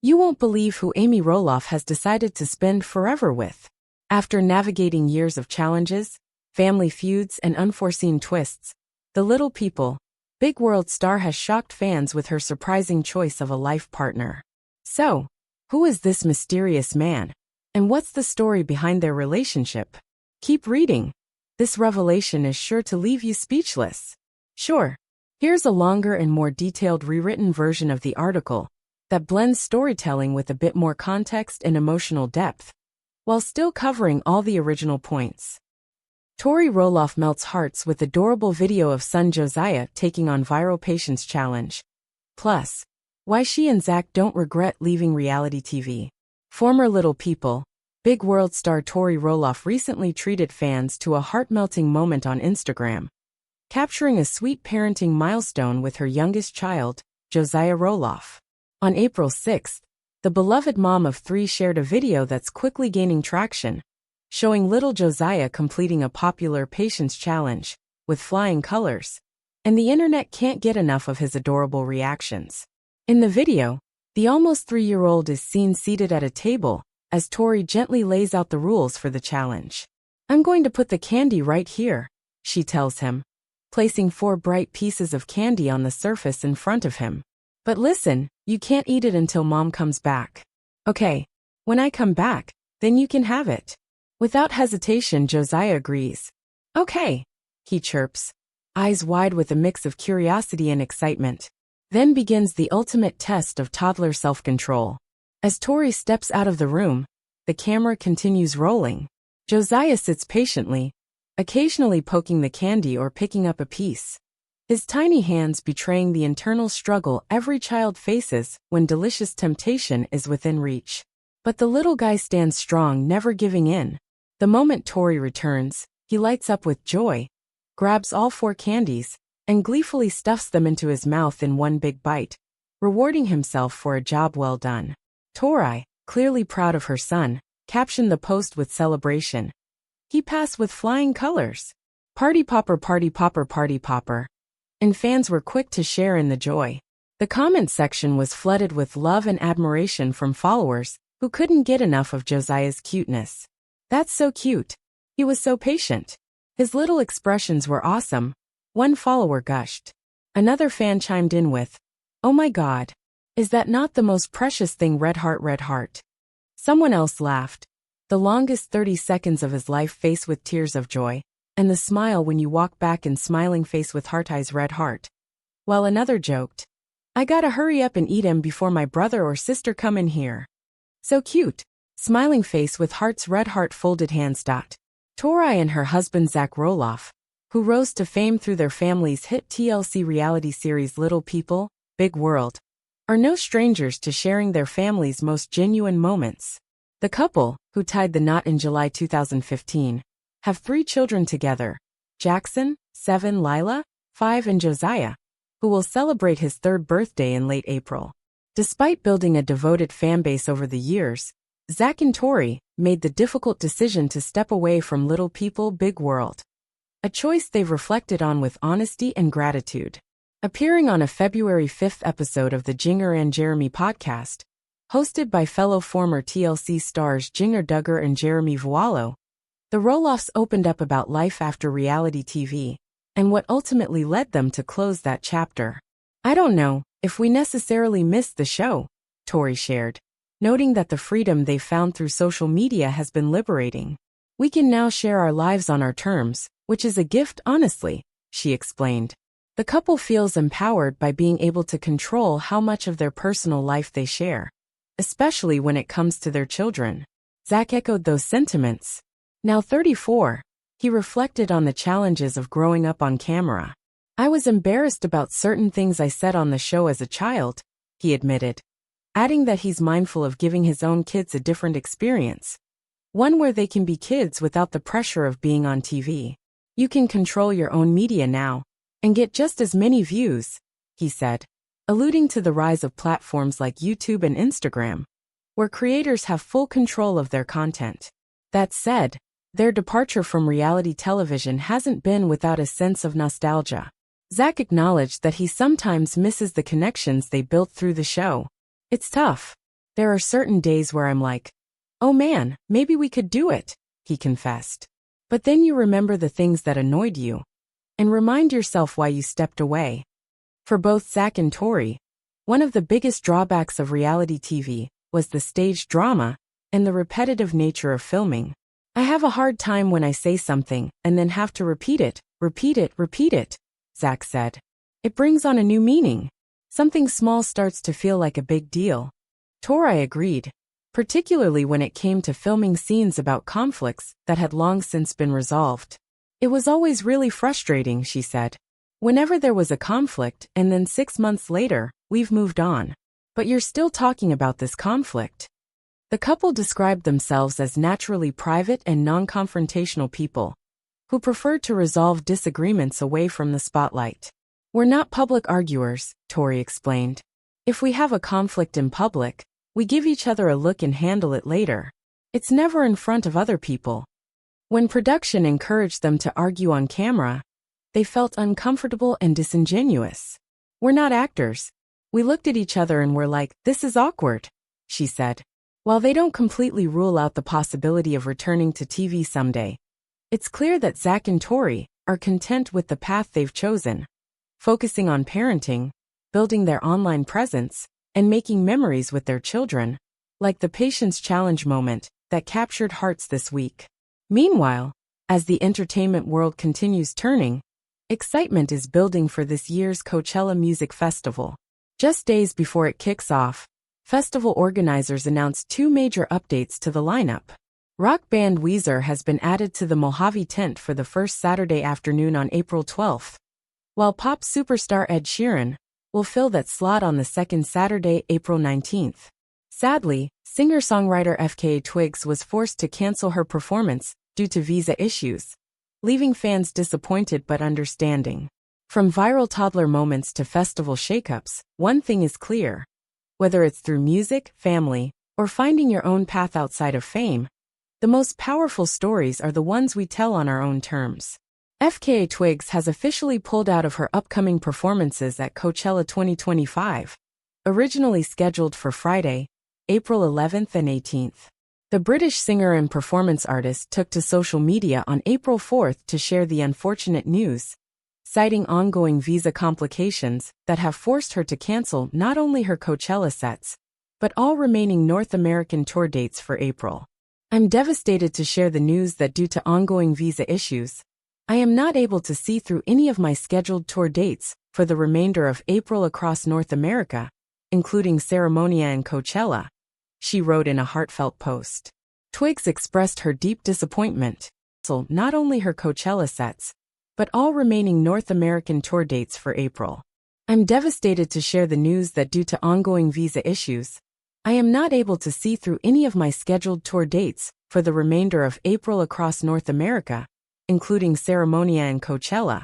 You won't believe who Amy Roloff has decided to spend forever with. After navigating years of challenges, family feuds, and unforeseen twists, the Little People, Big World star has shocked fans with her surprising choice of a life partner. So, who is this mysterious man? And what's the story behind their relationship? Keep reading. This revelation is sure to leave you speechless. Sure. Here's a longer and more detailed rewritten version of the article that blends storytelling with a bit more context and emotional depth, while still covering all the original points. Tori Roloff melts hearts with adorable video of son Josiah taking on viral patience challenge. Plus, why she and Zach don't regret leaving reality TV. Former Little People, Big World star Tori Roloff recently treated fans to a heart-melting moment on Instagram, capturing a sweet parenting milestone with her youngest child, Josiah Roloff. On April 6th, the beloved mom of 3 shared a video that's quickly gaining traction, showing little Josiah completing a popular patience challenge with flying colors, and the internet can't get enough of his adorable reactions. In the video, the almost 3-year-old is seen seated at a table as Tori gently lays out the rules for the challenge. "I'm going to put the candy right here," she tells him, placing 4 bright pieces of candy on the surface in front of him. "But listen, you can't eat it until Mom comes back." "Okay, when I come back, then you can have it." Without hesitation, Josiah agrees. "Okay," he chirps, eyes wide with a mix of curiosity and excitement. Then begins the ultimate test of toddler self-control. As Tori steps out of the room, the camera continues rolling. Josiah sits patiently, occasionally poking the candy or picking up a piece, his tiny hands betraying the internal struggle every child faces when delicious temptation is within reach. But the little guy stands strong, never giving in. The moment Tori returns, he lights up with joy, grabs all 4 candies, and gleefully stuffs them into his mouth in one big bite, rewarding himself for a job well done. Tori, clearly proud of her son, captioned the post with celebration. "He passed with flying colors. Party popper, party popper, party popper." And fans were quick to share in the joy. The comment section was flooded with love and admiration from followers who couldn't get enough of Josiah's cuteness. "That's so cute. He was so patient. His little expressions were awesome," one follower gushed. Another fan chimed in with, "Oh my God. Is that not the most precious thing, red heart, red heart?" Someone else laughed. "The longest 30 seconds of his life, face with tears of joy, and the smile when you walk back and smiling face with heart eyes, red heart." While another joked, "I gotta hurry up and eat him before my brother or sister come in here. So cute. Smiling face with hearts, red heart, folded hands. Tori and her husband Zach Roloff, who rose to fame through their family's hit TLC reality series Little People, Big World, are no strangers to sharing their family's most genuine moments. The couple, who tied the knot in July 2015, have 3 children together: Jackson, 7, Lila, 5, and Josiah, who will celebrate his 3rd birthday in late April. Despite building a devoted fanbase over the years, Zach and Tori made the difficult decision to step away from Little People, Big World, a choice they've reflected on with honesty and gratitude. Appearing on a February 5th episode of the Jinger and Jeremy podcast, hosted by fellow former TLC stars Jinger Duggar and Jeremy Vualo, the Roloffs opened up about life after reality TV, and what ultimately led them to close that chapter. "I don't know if we necessarily missed the show," Tori shared, noting that the freedom they've found through social media has been liberating. "We can now share our lives on our terms, which is a gift, honestly," she explained. The couple feels empowered by being able to control how much of their personal life they share, especially when it comes to their children. Zach echoed those sentiments. Now 34, he reflected on the challenges of growing up on camera. "I was embarrassed about certain things I said on the show as a child," he admitted, adding that he's mindful of giving his own kids a different experience, one where they can be kids without the pressure of being on TV. "You can control your own media now, and get just as many views," he said, alluding to the rise of platforms like YouTube and Instagram, where creators have full control of their content. That said, their departure from reality television hasn't been without a sense of nostalgia. Zach acknowledged that he sometimes misses the connections they built through the show. "It's tough. There are certain days where I'm like, oh man, maybe we could do it, he confessed. But then you remember the things that annoyed you and remind yourself why you stepped away. For both Zach and Tori, one of the biggest drawbacks of reality TV was the staged drama and the repetitive nature of filming. I have a hard time when I say something and then have to repeat it, Zach said. It brings on a new meaning. Something small starts to feel like a big deal. Tori agreed, particularly when it came to filming scenes about conflicts that had long since been resolved. It was always really frustrating, she said. Whenever there was a conflict and then 6 months later, we've moved on. But you're still talking about this conflict. The couple described themselves as naturally private and non-confrontational people who preferred to resolve disagreements away from the spotlight. We're not public arguers, Tori explained. If we have a conflict in public, we give each other a look and handle it later. It's never in front of other people. When production encouraged them to argue on camera, they felt uncomfortable and disingenuous. We're not actors. We looked at each other and were like, this is awkward, she said. While they don't completely rule out the possibility of returning to TV someday, it's clear that Zach and Tori are content with the path they've chosen, focusing on parenting, building their online presence, and making memories with their children, like the Patience Challenge moment that captured hearts this week. Meanwhile, as the entertainment world continues turning, excitement is building for this year's Coachella Music Festival. Just days before it kicks off, festival organizers announced 2 major updates to the lineup. Rock band Weezer has been added to the Mojave tent for the first Saturday afternoon on April 12th, while pop superstar Ed Sheeran will fill that slot on the second Saturday, April 19th. Sadly, singer-songwriter FKA Twigs was forced to cancel her performance due to visa issues, leaving fans disappointed but understanding. From viral toddler moments to festival shakeups, one thing is clear. Whether it's through music, family, or finding your own path outside of fame, the most powerful stories are the ones we tell on our own terms. FKA Twigs has officially pulled out of her upcoming performances at Coachella 2025, originally scheduled for Friday, April 11th and 18th. The British singer and performance artist took to social media on April 4th to share the unfortunate news, citing ongoing visa complications that have forced her to cancel not only her Coachella sets, but all remaining North American tour dates for April. I'm devastated to share the news that due to ongoing visa issues, I am not able to see through any of my scheduled tour dates for the remainder of April across North America, including Ceremonia and Coachella, she wrote in a heartfelt post. Twigs expressed her deep disappointment, so not only her Coachella sets, but all remaining North American tour dates for April. I'm devastated to share the news that due to ongoing visa issues, I am not able to see through any of my scheduled tour dates for the remainder of April across North America, including Ceremonia and Coachella,